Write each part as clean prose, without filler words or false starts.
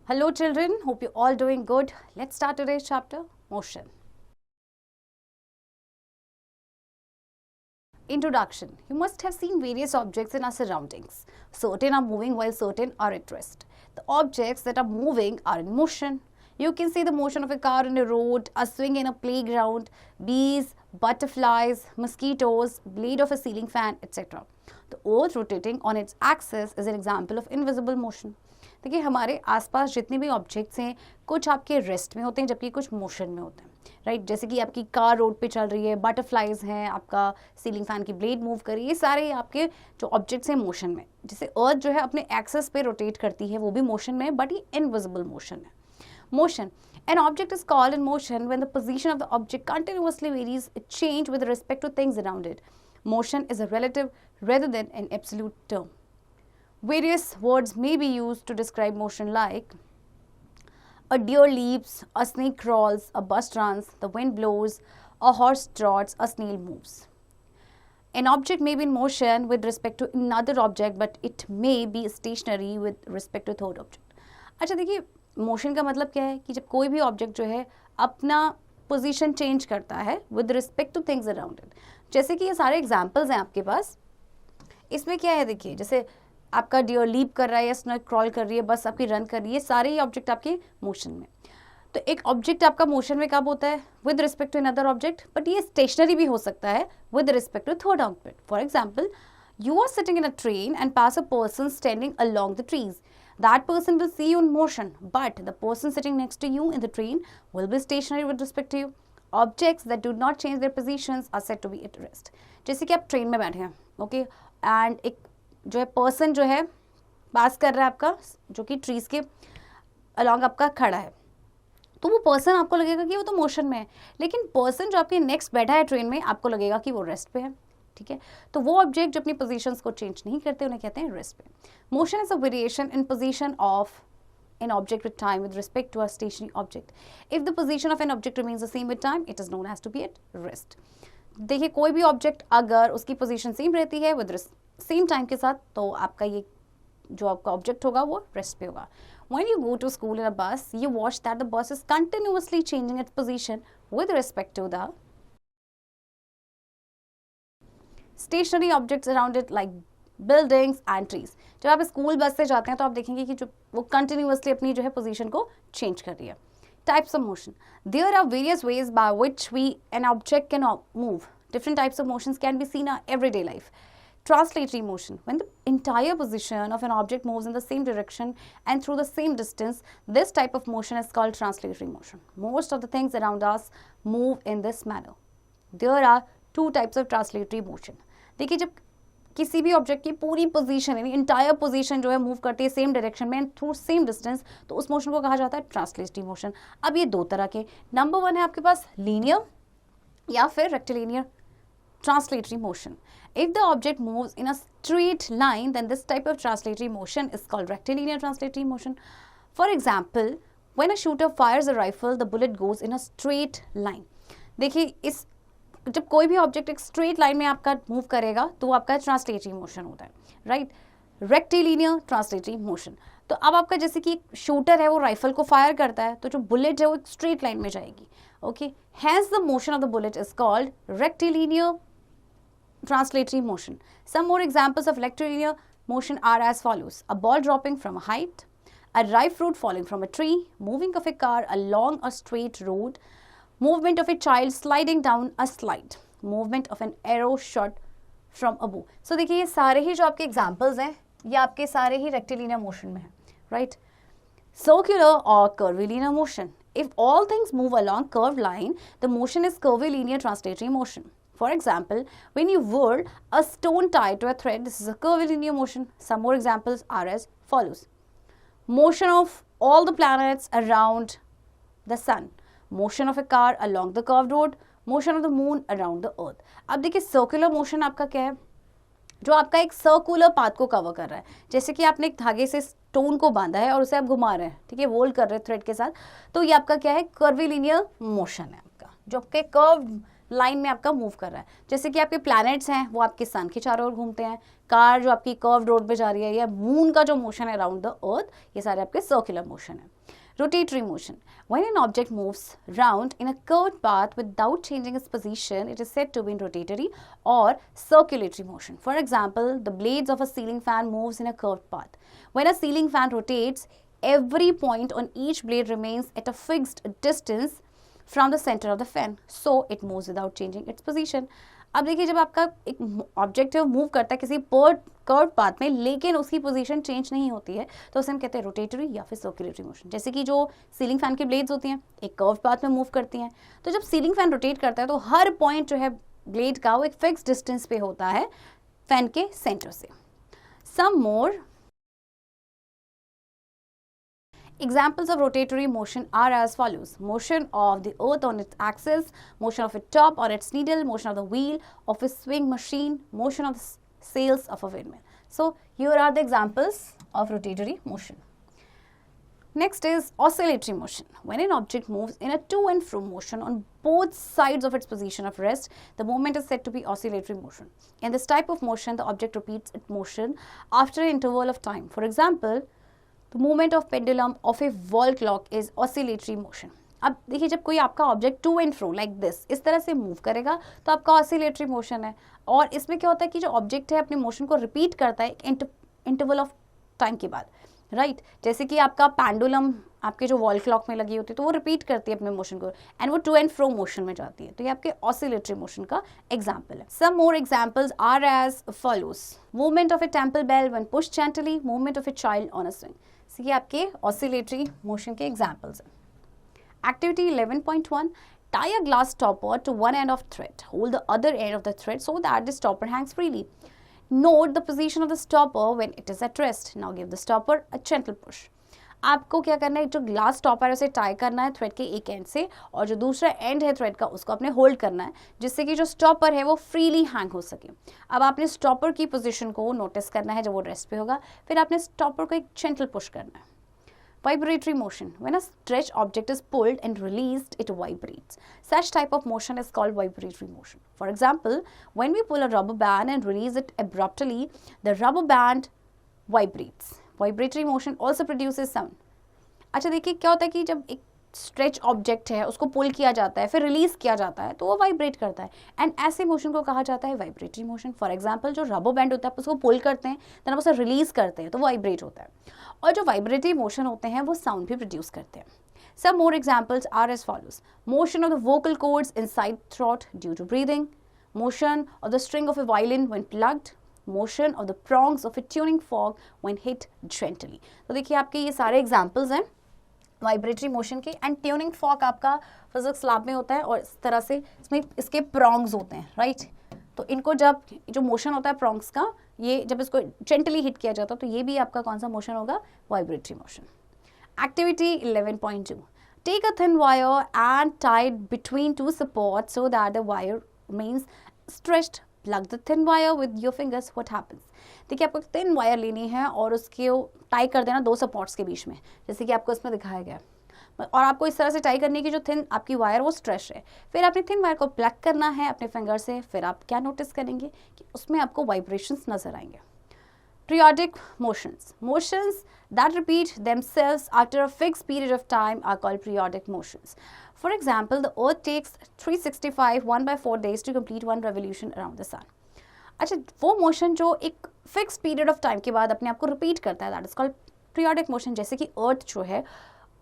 Hello children, hope you're all doing good. Let's start today's chapter, motion. Introduction. You must have seen various objects in our surroundings. Certain are moving while certain are at rest. The objects that are moving are in motion. You can see the motion of a car on a road, a swing in a playground, bees, butterflies, mosquitoes, blade of a ceiling fan, etc. The earth rotating on its axis is an example of invisible motion. देखिए हमारे आसपास जितने भी objects हैं कुछ आपके rest में होते हैं जबकि कुछ मोशन में होते हैं राइट जैसे कि आपकी कार रोड पे चल रही है बटरफ्लाइज हैं आपका सीलिंग फैन की ब्लेड मूव कर रही है ये सारे आपके जो ऑब्जेक्ट्स हैं मोशन में जैसे अर्थ जो है अपने एक्सेस पे रोटेट करती है वो भी मोशन में है बट ये इनविजिबल मोशन है motion An object is called in motion when the position of the object continuously varies, it change with respect to things around it. Motion is a relative rather than an absolute term. Various words may be used to describe motion like a deer leaps, a snake crawls, a bus runs, the wind blows, a horse trots, a snail moves. An object may be in motion with respect to another object but it may be stationary with respect to third object. अच्छा देखिए motion का मतलब क्या है कि जब कोई भी ऑब्जेक्ट जो है अपना पोजीशन चेंज करता है with respect two things around it जैसे कि ये सारे एग्जांपल्स हैं आपके पास इसमें क्या है देखिए जैसे आपका डियर लीप कर रहा है या स्नेक क्रॉल कर रही है बस आपकी रन कर रही है सारे ही ऑब्जेक्ट आपके मोशन में तो एक ऑब्जेक्ट आपका मोशन में कब होता है with respect to another object but ये स्टेशनरी भी हो सकता है with respect to third object for example you are sitting in a train and pass a person standing along the trees That person will see you in motion, but the person sitting next to you in the train will be stationary with respect to you. Objects that do not change their positions are said to be at rest. जैसे कि आप train में बैठे हैं, okay and एक जो है person जो है पास कर रहा है आपका जो कि ट्रीज के अलॉन्ग आपका खड़ा है तो वो पर्सन आपको लगेगा कि वो तो मोशन में है लेकिन पर्सन जो आपके नेक्स्ट बैठा है ट्रेन में आपको लगेगा कि वो रेस्ट पे है ठीक है तो वो ऑब्जेक्ट जो अपनी पोजीशंस को चेंज नहीं करते उन्हें कहते हैं रेस्ट पे motion is a variation in position of an object with time with respect to a stationary object. If the position of an object remains the same with time, it is known as to be at rest. देखिए कोई भी object अगर उसकी position same रहती है with same time के साथ तो आपका ये जो आपका ऑब्जेक्ट होगा वो रेस्ट पे होगा When you go to school in a bus, you watch that the bus is continuously changing its position with respect to the stationary objects around it like buildings and trees. जब आप school bus से जाते हैं तो आप देखेंगे कि जो वो कंटिन्यूसली अपनी जो है पोजीशन को चेंज कर रही है types of motion there are various ways by which we an object can move different types of motions can be seen in everyday life Translatory motion. When the entire position of an object moves in the same direction and through the same distance, this type of motion is called translatory motion. Most of the things around us move in this manner. There are two types of translatory motion. देखिए जब किसी भी object की पूरी position यानी entire position जो है move करती है सेम डायरेक्शन में थ्रू सेम डिस्टेंस तो उस मोशन को कहा जाता है ट्रांसलेटरी मोशन अब ये दो तरह के नंबर वन है आपके पास लीनियर या फिर rectilinear translatory motion. If the object moves in a straight line, then this type of translatory motion is called rectilinear translatory motion. For example, when a shooter fires a rifle, the bullet goes in a straight line. देखिए इस जब कोई भी object एक straight line में आपका move करेगा तो वो आपका ट्रांसलेटरी मोशन होता है राइट रेक्टिलिनियर ट्रांसलेटरी मोशन तो अब आपका जैसे कि एक शूटर है वो राइफल को फायर करता है तो जो बुलेट है वो एक स्ट्रेट लाइन में जाएगी okay has the motion of the bullet is called rectilinear translatory motion. Some more examples of rectilinear motion are as follows. A ball dropping from a height, a ripe fruit falling from a tree, moving of a car along a straight road, movement of a child sliding down a slide, movement of an arrow shot from a bow. So देखिए ये सारे ही जो आपके examples हैं ये आपके सारे ही rectilinear motion में हैं, right? Circular or curvilinear motion. If all things move along curved line, the motion is curvilinear translatory motion. For example, when you whirl a stone tied to a thread, this is a curvilinear motion. Some more examples are as follows. Motion of all the planets around the sun. Motion of a car along the curved road. Motion of the moon around the earth. अब देखिए circular motion आपका क्या है जो आपका एक circular path को cover कर रहा है जैसे कि आपने एक धागे से स्टोन को बांधा है और उसे आप घुमा रहे हैं ठीक है रोल कर रहे हैं थ्रेड के साथ तो ये आपका क्या है कर्विलिनियर मोशन है आपका जो आपके कर्व लाइन में आपका मूव कर रहा है। जैसे कि आपके प्लैनेट्स हैं वो आपके सन के चारों ओर घूमते हैं, कार जो आपकी कर्व रोड पे जा रही है, या मून का जो मोशन है अराउंड द अर्थ, ये सारे आपके सर्कुलर मोशन है। Rotatory motion. When an object moves round in a curved path without changing its position, it is said to be in rotatory or circulatory motion. For example, the blades of a ceiling fan moves in a curved path. When a ceiling fan rotates, every point on each blade remains at a fixed distance from the center of the fan, so it moves without changing its position. अब देखिए, जब आपका एक object है वो move करता है किसी कर्व पाथ में, लेकिन उसकी पोजीशन चेंज नहीं होती है, तो उसे हम कहते हैं रोटेटरी या फिर सर्कुलेटरी मोशन। जैसे कि जो सीलिंग फैन की ब्लेड्स होती हैं एक कर्व पाथ में मूव करती हैं, तो जब सीलिंग फैन रोटेट करता है तो हर पॉइंट जो है ब्लेड का वो एक फिक्स डिस्टेंस पे होता है फैन के सेंटर से। सम मोर examples of rotatory motion are as follows: motion of the earth on its axis, motion of its top on its needle, motion of the wheel of a swing machine, motion of the sails of a windmill. So here are the examples of rotatory motion. Next is oscillatory motion. When an object moves in a to and fro motion on both sides of its position of rest, the movement is said to be oscillatory motion. In this type of motion, the object repeats its motion after an interval of time. For example, the movement of pendulum of a wall clock is oscillatory motion. अब देखिए, जब कोई आपका object to and fro like this इस तरह से move करेगा तो आपका ऑसिलेटरी मोशन है। और इसमें क्या होता है कि जो ऑब्जेक्ट है अपने मोशन को रिपीट करता है एक इंटरवल ऑफ टाइम के बाद, राइट। जैसे कि आपका पेंडुलम आपके जो वॉल क्लॉक में लगी होती है तो वो रिपीट करती है अपने मोशन को एंड वो टू एंड फ्रो मोशन में जाती है, तो ये आपके ऑसिलेटरी मोशन का एग्जाम्पल है। Some more examples are as follows: movement of a temple bell when pushed gently, movement of a child on a swing. ये आपके ऑसिलेटरी मोशन के एग्जाम्पल्स हैं। Activity 11.1: tie a glass stopper to one end of thread. Hold the other end of the thread so that the stopper hangs freely. Note the position of the stopper when it is at rest. Now give the stopper a gentle push. आपको क्या करना है, जो glass stopper है उसे tie करना है thread के एक एंड से, और जो दूसरा एंड है थ्रेड का उसको आपने होल्ड करना है, जिससे कि जो स्टॉपर है वो फ्रीली हैंग हो सके। अब आपने स्टॉपर की पोजीशन को नोटिस करना है जब वो रेस्ट पे होगा, फिर आपने स्टॉपर को एक जेंटल पुश करना है। Vibratory motion. When a stretched object is pulled and released, it vibrates. Such type of motion is called vibratory motion. For example, when we pull a rubber band and release it abruptly, the rubber band vibrates. Vibratory motion also produces sound. अच्छा देखिए, क्या होता है कि जब एक stretch object है उसको पुल किया जाता है फिर रिलीज किया जाता है तो वो वाइब्रेट करता है, एंड ऐसे मोशन को कहा जाता है वाइब्रेटरी मोशन। फॉर एग्जांपल, जो रबर बैंड होता है आप उसको पुल करते हैं देन आप उसे रिलीज करते हैं तो वो वाइब्रेट होता है, और जो वाइब्रेटरी मोशन होते हैं वो साउंड भी प्रोड्यूस करते हैं। Some more examples are as follows: motion of the vocal cords inside throat due to breathing, motion of the string of a violin when plucked, motion of the prongs of a tuning fork when hit gently. तो देखिए, आपके ये सारे examples हैं vibratory motion के। And tuning fork आपका physics lab में होता है और इस तरह से इसमें इसके प्रॉन्ग्स होते हैं, राइट। तो इनको जब जो मोशन होता है प्रॉन्ग्स का, ये जब इसको जेंटली हिट किया जाता है तो ये भी आपका कौन सा मोशन होगा, vibratory motion. Activity 11.2: take a thin wire and tie it between two supports so that the wire remains stretched. Plug the thin wire with your fingers. What happens? देखिए, आपको थिन वायर लेनी है और उसके tie कर देना दो supports के बीच में, जैसे कि आपको इसमें दिखाया गया है, और आपको इस तरह से टाई करनी है कि जो थिन आपकी वायर वो स्ट्रेच है। फिर आपने थिन वायर को प्लग करना है अपने फिंगर से, फिर आप क्या नोटिस करेंगे कि उसमें आपको वाइब्रेशंस नजर आएंगे। Periodic motions. Motions that repeat themselves after a fixed period of time are called periodic motions. For example, the Earth takes 365 1/4 days to complete one revolution around the sun. अच्छा, वो motion जो एक fix period of time के बाद अपने आप को repeat करता है, that is called periodic motion. जैसे कि अर्थ जो है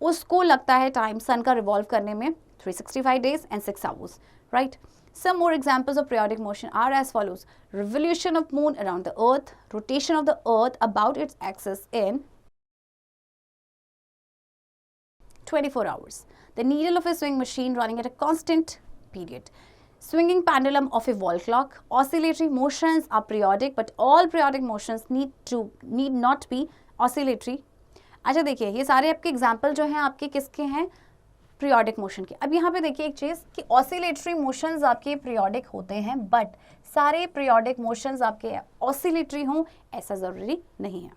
उसको लगता है टाइम सन का रिवॉल्व करने में 365 days and 6 hours, right? Some more examples of periodic motion are as follows: revolution of moon around the earth, rotation of the earth about its axis in 24 hours, the needle of a swing machine running at a constant period, swinging pendulum of a wall clock. Oscillatory motions are periodic, but all periodic motions need not be oscillatory. अच्छा देखिए, ये सारे आपके example जो हैं आपके किसके हैं, पीरियोडिक मोशन के। अब यहाँ पे देखिए एक चीज़ कि ऑसिलेटरी मोशंस आपके पीरियोडिक होते हैं, बट सारे पीरियोडिक मोशंस आपके ऑसिलेटरी हों ऐसा ज़रूरी नहीं है।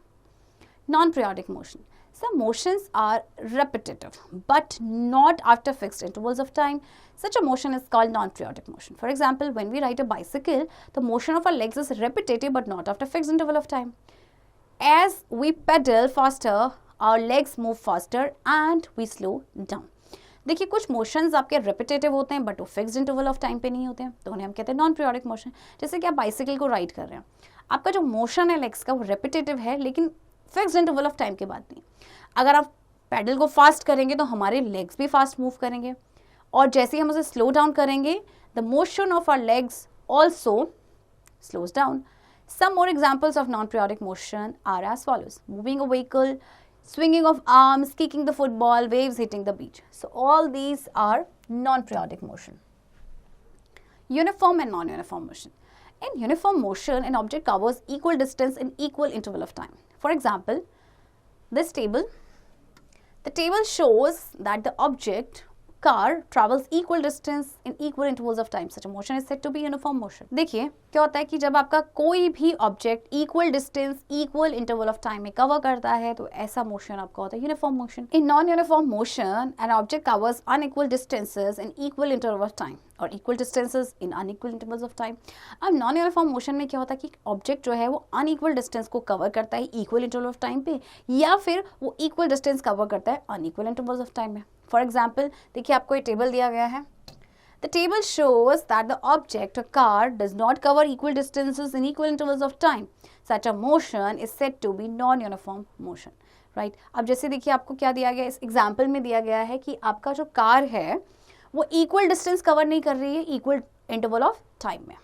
Non periodic motion: Some motions are repetitive but not after fixed intervals of time. Such a motion is called non-periodic motion. For example, when we ride a bicycle, the motion of our legs is repetitive but not after fixed interval of time. As we pedal faster, our legs move faster and we slow down. देखिए कुछ motions आपके repetitive होते हैं but वो fixed interval of time पे नहीं होते हैं, तो उन्हें हम कहते हैं नॉन पीरियोडिक मोशन. जैसे कि आप बाइसिकल को राइड कर रहे हैं, आपका जो मोशन है लेग्स का वो रेपिटेटिव है लेकिन फिक्स्ड इंटरवल ऑफ टाइम के बाद नहीं. अगर आप पैडल को फास्ट करेंगे तो हमारे लेग्स भी फास्ट मूव करेंगे, और जैसे ही हम उसे स्लो डाउन करेंगे the motion of our legs also slows down. Some more examples of non-periodic motion are as follows: moving a vehicle, swinging of arms, kicking the football, waves hitting the beach. So all these are non-periodic motion. Uniform and non-uniform motion. In uniform motion, an object covers equal distance in equal interval of time. For example, this table. The table shows that the object car travels equal distance in equal intervals of time. Such a motion is said to be uniform motion. देखिए क्या होता है कि जब आपका कोई भी object equal distance equal interval of time में कवर करता है तो ऐसा मोशन आपका होता है uniform motion. In non uniform motion an object covers unequal distances in equal interval of time और equal distances in unequal intervals of time. अब नॉन यूनिफॉर्म मोशन में क्या होता है कि ऑब्जेक्ट जो है वो अनइक्वल डिस्टेंस को कवर करता है इक्वल इंटरवल ऑफ टाइम पे, या फिर वो इक्वल डिस्टेंस कवर करता है अनइक्वल इंटरवल्स ऑफ टाइम में. फॉर एग्जाम्पल देखिए आपको ये टेबल दिया गया है. The table shows that the object, a car, does not cover equal distances in equal intervals of time. Such a motion is said to be non-uniform motion. Right? अब जैसे देखिए आपको क्या दिया गया, इस एग्जाम्पल में दिया गया है कि आपका जो कार है वो इक्वल डिस्टेंस कवर नहीं कर रही है इक्वल इंटरवल ऑफ टाइम में.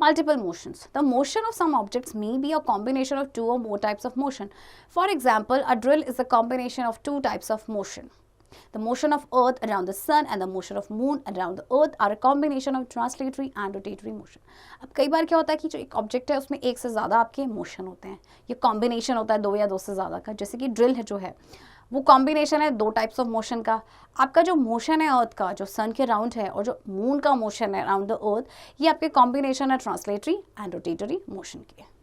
Multiple motions. The motion of some objects may be a combination of two or more types of motion. For example, a drill is a combination of two types of motion. The motion of Earth around the Sun and the motion of Moon around the Earth are a combination of translatory and rotatory motion. अब कई बार क्या होता है कि जो एक object है उसमें एक से ज़्यादा आपके मोशन होते हैं, ये कॉम्बिनेशन होता है दो या दो से ज़्यादा का. जैसे कि ड्रिल है जो है वो कॉम्बिनेशन है दो टाइप्स ऑफ मोशन का. आपका जो मोशन है अर्थ का जो सन के राउंड है और जो मून का मोशन है अराउंड द अर्थ, ये आपके कॉम्बिनेशन है ट्रांसलेटरी एंड रोटेटरी मोशन के.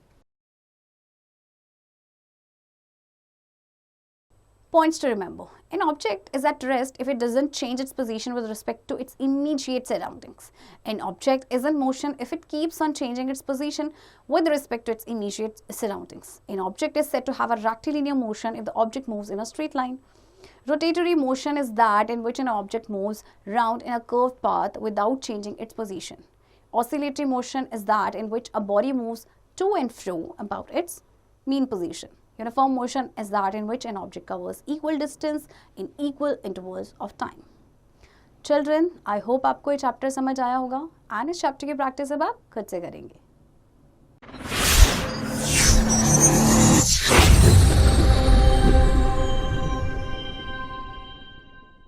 Points to remember. An object is at rest if it doesn't change its position with respect to its immediate surroundings. An object is in motion if it keeps on changing its position with respect to its immediate surroundings. An object is said to have a rectilinear motion if the object moves in a straight line. Rotatory motion is that in which an object moves round in a curved path without changing its position. Oscillatory motion is that in which a body moves to and fro about its mean position. Uniform motion is that in which an object covers equal distance in equal intervals of time. Children, I hope आपको ये chapter समझ आया होगा and इस chapter की practice अब आप खुद से करेंगे.